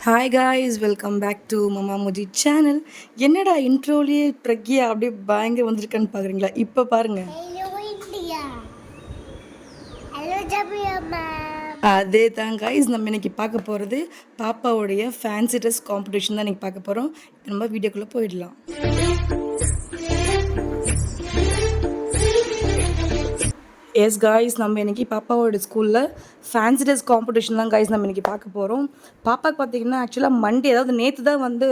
Hi guys, welcome back to மமா முஜி channel. என்னடா இன்ட்ரோலேயே பிரக்யா அப்படியே பயங்கர வந்திருக்கான்னு பார்க்குறீங்களா? இப்போ பாருங்க. அதே தான் காய்ஸ், நம்ம இன்னைக்கு பார்க்க போகிறது பாப்பாவுடைய ஃபேன்சி ட்ரெஸ் காம்படிஷன் தான் இன்னைக்கு பார்க்க போகிறோம். நம்ம வீடியோக்குள்ளே போயிடலாம். எஸ் காய்ஸ், நம்ம இன்றைக்கி பாப்பாவோட ஸ்கூலில் ஃபேன்சி ட்ரெஸ் காம்படிஷன் தான் காய்ஸ் நம்ம இன்றைக்கி பார்க்க போகிறோம். பாப்பாவுக்கு பார்த்திங்கன்னா ஆக்சுவலாக மண்டே, அதாவது நேற்று தான் வந்து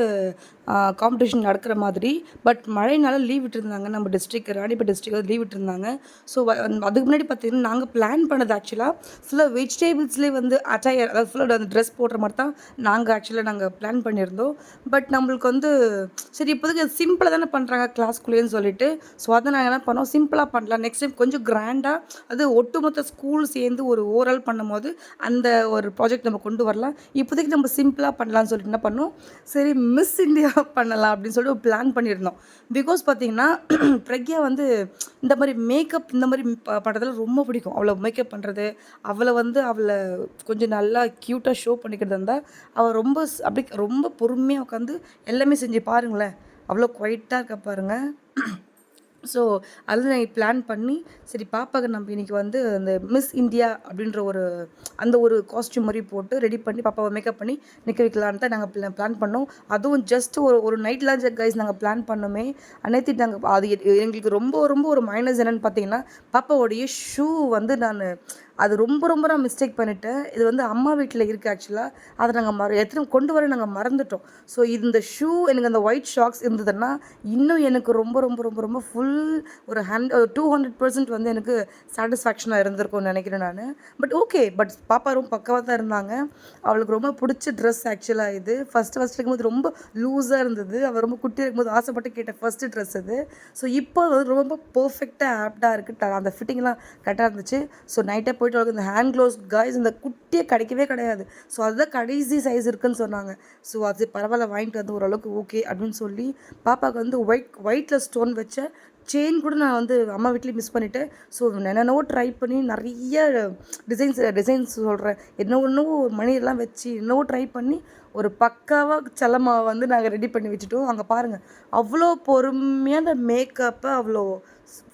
காம்படிஷன் நடக்கிற மாதிரி. பட் மழைனால லீவ் விட்டுருந்தாங்க. நம்ம டிஸ்ட்ரிக்ட் ராணிப்பேட் டிஸ்ட்ரிக்ட் லீவ் விட்டுருந்தாங்க. ஸோ அதுக்கு முன்னாடி பார்த்திங்கன்னா நாங்கள் பிளான் பண்ணது ஆக்சுவலாக ஃபுல்லாக வெஜிடேபிள்ஸ்லேயே வந்து அட்டையர், அதாவது ஃபுல்லாக அந்த ட்ரெஸ் போடுற மாதிரி தான் நாங்கள் பிளான் பண்ணியிருந்தோம். பட் நம்மளுக்கு வந்து சரி இப்போதைக்கு சிம்பிளாக தானே பண்ணுறாங்க கிளாஸ்குள்ளேன்னு சொல்லிட்டு, ஸோ அதை நாங்கள் என்ன பண்ணோம், சிம்பிளாக பண்ணலாம், நெக்ஸ்ட் டைம் கொஞ்சம் கிராண்டாக அது ஒட்டுமொத்த ஸ்கூல் சேர்ந்து ஒரு ஓவரால் பண்ணும்போது அந்த ஒரு ப்ராஜெக்ட் நம்ம கொண்டு வரலாம். இப்போதைக்கு நம்ம சிம்பிளாக பண்ணலாம்னு சொல்லிட்டு என்ன பண்ணோம், சரி மிஸ் இந்தியா பண்ணலாம் அப்படின்னு சொல்லிட்டு ஒரு பிளான் பண்ணியிருந்தோம். பிகாஸ் பார்த்தீங்கன்னா பிரக்யா வந்து இந்த மாதிரி மேக்கப் இந்த மாதிரி பண்ணுறதுல ரொம்ப பிடிக்கும். அவளை மேக்கப் பண்ணுறது, அவளை கொஞ்சம் நல்லா க்யூட்டாக ஷோ பண்ணிக்கிறது இருந்தால் அவள் ரொம்ப அப்படி ரொம்ப பொறுமையாக உட்காந்து எல்லாமே செஞ்சு பாருங்களேன், அவ்வளோ குவைட்டாக இருக்க பாருங்கள். ஸோ அதில் நான் பிளான் பண்ணி சரி பாப்பாவுக்கு நம்ம இன்றைக்கி வந்து அந்த மிஸ் இந்தியா அப்படின்ற அந்த ஒரு காஸ்ட்யூம் மாதிரி போட்டு ரெடி பண்ணி பாப்பாவை மேக்கப் பண்ணி நிற்க வைக்கலான்னு தான் நாங்கள் பிளான் பண்ணோம். அதுவும் ஜஸ்ட் ஒரு நைட்லாம் கைஸ் நாங்கள் பிளான் பண்ணோமே. அனைத்து நாங்கள் அது எங்களுக்கு ரொம்ப ரொம்ப ஒரு மைனஸ் என்னென்னு பார்த்தீங்கன்னா, பாப்பாவோடைய ஷூ வந்து அது ரொம்ப ரொம்ப நான் மிஸ்டேக் பண்ணிவிட்டேன். இது வந்து அம்மா வீட்டில் இருக்குது ஆக்சுவலாக. அதை நாங்கள் எத்தனை கொண்டு வர நாங்கள் மறந்துட்டோம். ஸோ இந்த ஷூ எனக்கு அந்த ஒயிட் ஷாக்ஸ் இருந்ததுன்னா இன்னும் எனக்கு ரொம்ப ரொம்ப ரொம்ப ரொம்ப ஃபுல் ஒரு 200% வந்து எனக்கு சாட்டிஸ்ஃபேக்ஷனாக இருந்திருக்கும்னு நினைக்கிறேன் நான். பட் ஓகே, பட் பாப்பா ரொம்ப பக்கவாக தான் இருந்தாங்க. அவளுக்கு ரொம்ப பிடிச்ச ட்ரெஸ் ஆக்சுவலாக இது. ஃபஸ்ட்டு இருக்கும்போது ரொம்ப லூஸாக இருந்தது. அவள் ரொம்ப குட்டியாக இருக்கும்போது ஆசைப்பட்டு கேட்ட ஃபஸ்ட்டு ட்ரெஸ் அது. ஸோ இப்போ வந்து ரொம்ப பர்ஃபெக்டாக ஆப்டாக இருக்குது. அந்த ஃபிட்டிங்லாம் கரெக்டாக இருந்துச்சு. ஸோ நைட்டே போய்ட்டு அவளுக்கு இந்த ஹேண்ட் க்ளோஸ் காய்ஸ் இந்த குட்டியே கிடைக்கவே கிடையாது. ஸோ அதுதான் கடைசி சைஸ் இருக்குதுன்னு சொன்னாங்க. ஸோ அது பரவாயில்ல, வாங்கிட்டு வந்து ஓரளவுக்கு ஓகே அப்படின்னு சொல்லி பாப்பாவுக்கு வந்து ஒயிட்டில் ஸ்டோன் வச்ச செயின் கூட நான் வந்து அம்மா வீட்லேயும் மிஸ் பண்ணிவிட்டேன். ஸோ என்னென்னவோ ட்ரை பண்ணி நிறைய டிசைன்ஸ் சொல்கிறேன், என்னவோ மணியெல்லாம் வச்சு என்னவோ ட்ரை பண்ணி ஒரு பக்காவாக செல்லம்மாவை வந்து நாங்கள் ரெடி பண்ணி வச்சுட்டோம். அங்கே பாருங்கள், அவ்வளோ பொறுமையாக அந்த மேக்கப்பை அவ்வளோ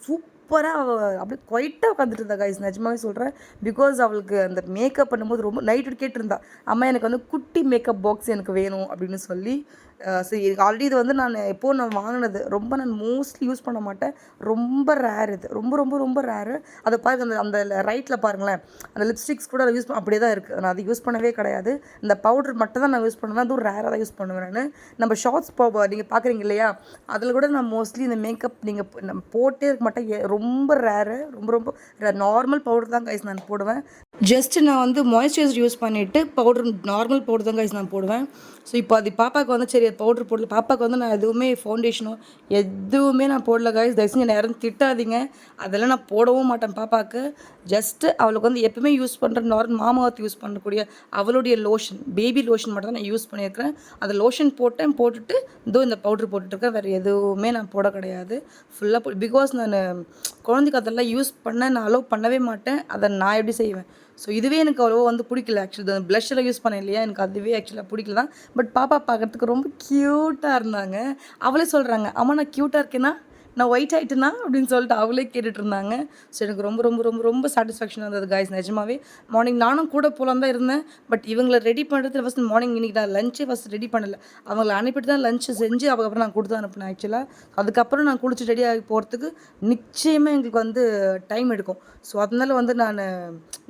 சூப்பராக அவள் அப்படியே குவைட்டாக உட்காந்துட்டு இருந்தா கைஸ், நிஜமாவே சொல்கிறேன். பிகாஸ் அவளுக்கு அந்த மேக்கப் பண்ணும்போது ரொம்ப நைட்டு கேட்டிருந்தா, அம்மா எனக்கு வந்து குட்டி மேக்கப் பாக்ஸ் எனக்கு வேணும் அப்படின்னு சொல்லி. சரி, ஆல்ரெடி இது வந்து நான் வாங்கினது ரொம்ப நான் மோஸ்ட்லி யூஸ் பண்ண மாட்டேன். ரொம்ப ரேர் இது, ரொம்ப ரொம்ப ரொம்ப ரேரு. அதை பாருங்கள், அந்த ரைட்டில் பாருங்களேன், அந்த லிப்ஸ்டிக்ஸ் கூட அதை அப்படியே தான் இருக்குது. நான் அதை யூஸ் பண்ணவே கிடையாது. இந்த பவுடர் மட்டும் தான் நான் யூஸ் பண்ணுவேன். அதுவும் ரேராக தான் யூஸ் பண்ணுவேன் நான். நம்ம ஷார்ட்ஸ் நீங்கள் பார்க்குறீங்க இல்லையா, அதில் கூட நான் மோஸ்ட்லி இந்த மேக்கப் நம்ம போட்டே இருக்க மாட்டேன். ரொம்ப ரேரு, ரொம்ப ரொம்ப நார்மல் பவுடர் தான் கைஸ் நான் போடுவேன். ஜஸ்ட் நான் வந்து மாய்ஸ்சரைசர் யூஸ் பண்ணிவிட்டு நார்மல் பவுடர் தான் கைஸ் நான் போடுவேன். ஸோ இப்போ அது பாப்பாவுக்கு வந்து சரி பவுட்ரு போடல. பாப்பாவுக்கு வந்து நான் எதுவுமே ஃபவுண்டேஷனோ எதுவுமே நான் போடல கைஸ். தயவு செஞ்சு யாரும் திட்டாதீங்க, அதெல்லாம் நான் போடவும் மாட்டேன் பாப்பாவுக்கு. ஜஸ்ட்டு அவளுக்கு வந்து எப்பவுமே யூஸ் பண்ணுற நார்மல் மாமாவத்து யூஸ் பண்ணக்கூடிய அவளுடைய லோஷன், பேபி லோஷன் மட்டும் தான் நான் யூஸ் பண்ணியிருக்கிறேன். அந்த லோஷன் போட்டுட்டு இந்த பவுட்ரு போட்டுட்ருக்கேன். வேறு எதுவுமே நான் போட கிடையாது. ஃபுல்லாக பிகாஸ் நான் குழந்தைக்கு அதெல்லாம் யூஸ் நான் அலோவ் பண்ணவே மாட்டேன். அதை நான் எப்படி செய்வேன்? ஸோ இதுவே எனக்கு அவ்வளோ வந்து பிடிக்கல ஆக்சுவலி. அந்த ப்ளஷ்ஷெல்லாம் யூஸ் பண்ணேன் இல்லையா, எனக்கு அதுவே ஆக்சுவலாக பிடிக்கல தான். பட் பாப்பா பார்க்குறதுக்கு ரொம்ப க்யூட்டாக இருந்தாங்க. அவளே சொல்கிறாங்க, அம்மா நான் க்யூட்டாக இருக்கேன்னா, நான் ஒயிட் ஆகிட்டேனா அப்படின்னு சொல்லிட்டு அவளே கேட்டுட்டு இருந்தாங்க. ஸோ எனக்கு ரொம்ப ரொம்ப ரொம்ப ரொம்ப சாட்டிஸ்ஃபேக்ஷனாக இருந்தது காய்ஸ், நிஜமாவே. மார்னிங் நானும் கூட போகலாம் தான் இருந்தேன். பட் இவங்களை ரெடி பண்ணுறது ஃபஸ்ட் மார்னிங் இன்றைக்கி நான் லஞ்சே ஃபஸ்ட் ரெடி பண்ணலை. அவங்களை அனுப்பிட்டு தான் லஞ்சு செஞ்சு அதுக்கப்புறம் நான் கொடுத்து அனுப்பினேன் ஆக்சுவலாக. அதுக்கப்புறம் நான் குளிச்சு ரெடி ஆகி போகிறதுக்கு நிச்சயமாக எங்களுக்கு வந்து டைம் எடுக்கும். ஸோ அதனால வந்து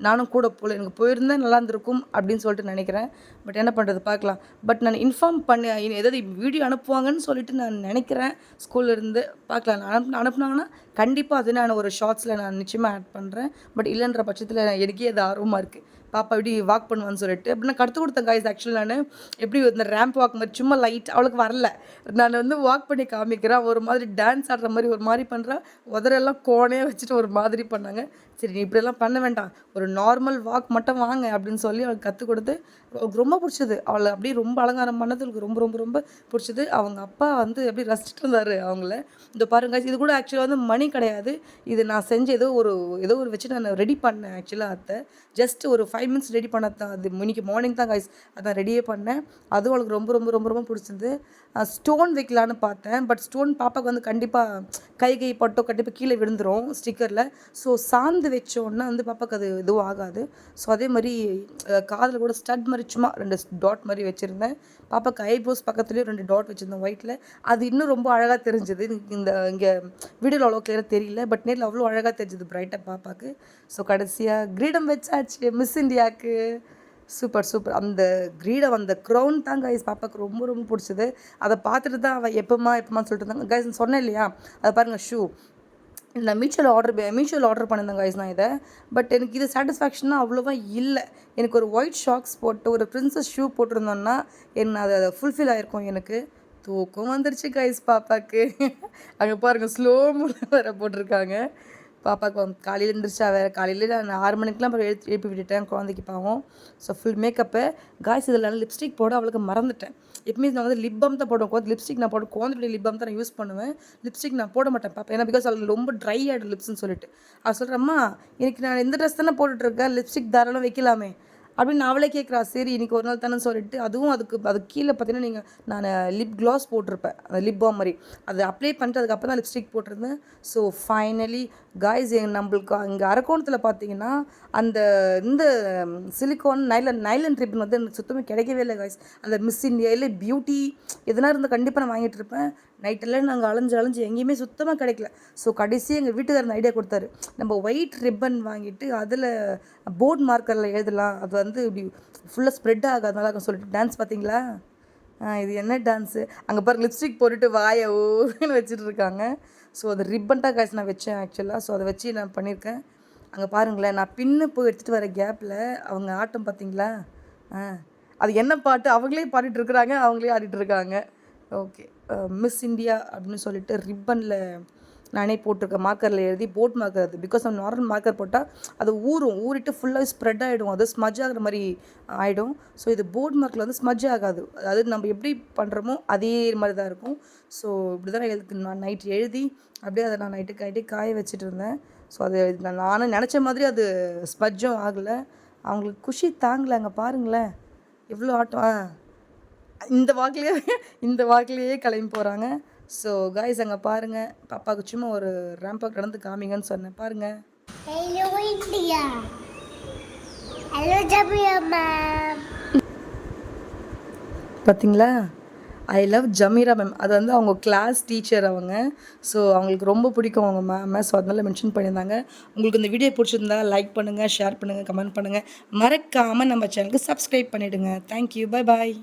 நானும் கூட போகல. எனக்கு போயிருந்தேன் நல்லா இருந்திருக்கும் அப்படின்னு சொல்லிட்டு நினைக்கிறேன். பட் என்ன பண்ணுறது, பார்க்கலாம். பட் நான் இன்ஃபார்ம் பண்ணி ஏதாவது வீடியோ அனுப்புவாங்கன்னு சொல்லிட்டு நான் நினைக்கிறேன் ஸ்கூல்லேருந்து. பார்க்கலாம், அனுப்புனாங்கன்னா கண்டிப்பாக அது நான் ஒரு ஷார்ட்ஸில் நான் நிச்சயமாக ஆட் பண்ணுறேன். பட் இல்லைன்ற பட்சத்தில் எனக்கே அது ஆர்வமாக இருக்குது, பாப்பா எப்படி வாக் பண்ணுவான்னு சொல்லிட்டு. அப்படி நான் கற்றுக் கொடுத்தேன் காய்ஸ். ஆக்சுவலி நான் எப்படி இந்த ரேம்ப் வாக் மாதிரி சும்மா லைட், அவளுக்கு வரல, நான் வந்து வாக் பண்ணி காமிக்கிறேன். ஒரு மாதிரி டான்ஸ் ஆடுற மாதிரி ஒரு மாதிரி பண்ணுறா, உதரெல்லாம் கோணையாக வச்சுட்டு ஒரு மாதிரி பண்ணாங்க. சரி, நீ இப்படியெல்லாம் பண்ண வேண்டாம், ஒரு நார்மல் வாக் மட்டும் வாங்க அப்படின்னு சொல்லி அவளுக்கு கற்றுக் கொடுத்து அவளுக்கு ரொம்ப பிடிச்சது. அவளை அப்படியே ரொம்ப அலங்காரம் பண்ணது அவளுக்கு ரொம்ப ரொம்ப ரொம்ப பிடிச்சது. அவங்க அப்பா வந்து எப்படி ரசிச்சுட்டு இருந்தார் அவங்கள. இந்த பாருங்க, இது கூட ஆக்சுவலாக வந்து மணி கிடையாது. இது நான் செஞ்ச ஏதோ ஒரு வச்சு நான் ரெடி பண்ணேன் ஆக்சுவலாக. ஜஸ்ட் ஒரு 5 5 மினிட்ஸ் ரெடி பண்ண தான். அது இன்னைக்கு மார்னிங் தான் கைஸ் அதான் ரெடியே பண்ணேன். அதுவும் அவளுக்கு ரொம்ப ரொம்ப ரொம்ப ரொம்ப பிடிச்சிருந்து. ஸ்டோன் வைக்கலான்னு பார்த்தேன். பட் ஸ்டோன் பாப்பாவுக்கு வந்து கண்டிப்பாக கை பட்டோ கண்டிப்பாக கீழே விழுந்துடும் ஸ்டிக்கரில். ஸோ சாந்து வச்சோன்னா வந்து பாப்பாவுக்கு அது இதுவும் ஆகாது. ஸோ அதே மாதிரி காதில் கூட ஸ்டட் மாதிரி சும்மா 2 டாட் மாதிரி வச்சுருந்தேன். பாப்பாவுக்கு ஐப்ரோஸ் பக்கத்துலேயும் 2 டாட் வச்சுருந்தேன் ஒயிட்டில். அது இன்னும் ரொம்ப அழகாக தெரிஞ்சுது. இங்கே வீடியோவில் அவ்வளோ கிளியராக தெரியல, பட் நேரில் அவ்வளோ அழகாக தெரிஞ்சுது பிரைட்டாக பாப்பாவுக்கு. ஸோ கடைசியாக கிரீடம் வச்சாச்சு மிஸ் இந்தியாவுக்கு. Super super. அந்த கிரீடம் அந்த க்ரௌன் தான் கைஸ் பாப்பாவுக்கு ரொம்ப ரொம்ப பிடிச்சது. அதை பார்த்துட்டு தான் அவள் எப்போம்மான்னு சொல்லிட்டு இருந்தாங்க கைஸ். சொன்னேன் இல்லையா, அதை பாருங்கள் ஷூ நான் மீஷோவில் ஆர்டர் பண்ணியிருந்தேன் கைஸ் நான் இதை. பட் எனக்கு இது சாட்டிஸ்ஃபேக்ஷனாக அவ்வளோவா இல்லை. எனக்கு ஒரு ஒயிட் ஷாக்ஸ் போட்டு ஒரு பிரின்சஸ் ஷூ போட்டிருந்தோன்னா என்ன அது ஃபுல்ஃபில் ஆகிருக்கும். எனக்கு தூக்கம் வந்துருச்சு கைஸ் பாப்பாவுக்கு. அங்கே பாருங்கள் ஸ்லோ மூலம் வேறு போட்டிருக்காங்க. பாப்பாவுக்கு காலையில் எழுந்திரிச்சா வேறு காலையில் நான் 6 மணிக்கெலாம் அப்புறம் எழுப்பி விட்டுட்டேன் குழந்தைக்கு பாவம். So full makeup guys. இதில் லிப்ஸ்டிக் போட அவளுக்கு மறந்துட்டேன். எப்பவுமே நான் வந்து லிப் பாம் தான் போடுவேன். லிப்ஸ்டிக் நான் குழந்தையுடைய லிப் பாம் தான் நான் யூஸ் பண்ணுவேன். லிப்ஸ்டிக் நான் போட மாட்டேன் பாப்பா. ஏன்னா பிகாஸ் அவளுக்கு ரொம்ப ட்ரை ஆகிடும் லிப்ஸ்ன்னு சொல்லிட்டு. அவள் சொல்கிறேம்மா எனக்கு நான் இந்த ட்ரெஸ் தானே போட்டுட்ருக்கேன், லிப்ஸ்டிக் தாராளம் வைக்கலாமே அப்படின்னு அவளே கேட்குறா. சரி இன்றைக்கி ஒரு நாள் தானே சொல்லிட்டு அதுவும் அதுக்கு கீழே பார்த்தீங்கன்னா நான் லிப் க்ளாஸ் போட்டிருப்பேன், அந்த லிப் பாம் மாதிரி அதை அப்ளை பண்ணிட்டு அதுக்கப்புறம் தான் லிப்ஸ்டிக் போட்டிருந்தேன். ஸோ ஃபைனலி காய்ஸ் நம்மளுக்கு இங்கே அரக்கோணத்தில் பார்த்தீங்கன்னா அந்த இந்த சிலிக்கான் நைலன் ரிப்பன் வந்து எனக்கு சுத்தமாக கிடைக்கவே இல்லை காய்ஸ். அந்த மிஸ் இந்தியா இல்லை பியூட்டி எதனா இருந்தால் கண்டிப்பாக நான் வாங்கிட்டு இருப்பேன். நைட்டெல்லாம் நாங்கள் அலைஞ்சு எங்கேயுமே சுத்தமாக கிடைக்கல. ஸோ கடைசி எங்கள் வீட்டுக்காரர் ஐடியா கொடுத்தாரு, நம்ம ஒயிட் ரிப்பன் வாங்கிட்டு அதில் போர்ட் மார்க்கரில் எழுதலாம், அது வந்து இப்படி ஃபுல்லாக ஸ்ப்ரெட் ஆகாதனால சொல்லிட்டு. டான்ஸ் பார்த்தீங்களா, இது என்ன டான்ஸு அங்கே பாருங்கள் லிப்ஸ்டிக் போட்டுட்டு வாயை ஓன்னு வச்சுட்டு இருக்காங்க. ஸோ அது ரிப்பன் தான் காய்ச்சி நான் வச்சேன் ஆக்சுவலாக. ஸோ அதை வச்சு நான் பண்ணியிருக்கேன். அங்கே பாருங்களேன் நான் பின்னு போய் எடுத்துகிட்டு வர கேப்பில் அவங்க ஆட்டம் பார்த்தீங்களா. அது என்ன பாட்டு அவங்களே பாடிட்டுருக்குறாங்க, அவங்களே ஆடிட்டுருக்காங்க. ஓகே மிஸ் இந்தியா அப்படின்னு சொல்லிட்டு ரிப்பனில் நானே போட்டிருக்கேன். மார்க்கரில் எழுதி போட் மார்க்கர் அது. பிகாஸ் நம்ம நார்மல் மார்க்கர் போட்டால் அது ஊறிட்டு ஃபுல்லாக ஸ்ப்ரெட் ஆகிடும், அது ஸ்மஜ் ஆகிற மாதிரி ஆகிடும். ஸோ இது போர்ட் மார்க்கில் வந்து ஸ்மஜ் ஆகாது. அதாவது நம்ம எப்படி பண்ணுறோமோ அதே மாதிரி தான் இருக்கும். ஸோ இப்படி தான் நான் நைட் எழுதி அப்படியே அதை நான் நைட்டுக்கு காய வச்சுட்டு இருந்தேன். ஸோ அது நானும் நினச்ச மாதிரி அது ஸ்மஜ்ஜும் ஆகலை. அவங்களுக்கு குஷி தாங்கலை. அங்கே பாருங்களேன் எவ்வளோ ஆட்டம். இந்த வாக்கிலேயே கிளம்பி போகிறாங்க. ஸோ காய்ஸ் அங்கே பாருங்கள் பாப்பாவுக்கு சும்மா ஒரு ரேம்பாக கடந்து காமிங்கன்னு சொன்னேன். பாருங்கள். ஹலோ இந்தியா, ஹலோ ஜமியா மேம். பார்த்தீங்களா, ஐ லவ் ஜமீரா மேம். அது வந்து அவங்க கிளாஸ் டீச்சர் அவங்க. ஸோ அவங்களுக்கு ரொம்ப பிடிக்கும் அவங்க மேம். ஸோ அதனால மென்ஷன் பண்ணியிருந்தாங்க. உங்களுக்கு இந்த வீடியோ பிடிச்சிருந்தா லைக் பண்ணுங்கள், ஷேர் பண்ணுங்கள், கமெண்ட் பண்ணுங்கள். மறக்காமல் நம்ம சேனலுக்கு சப்ஸ்கிரைப் பண்ணிவிடுங்க. Thank you, bye bye.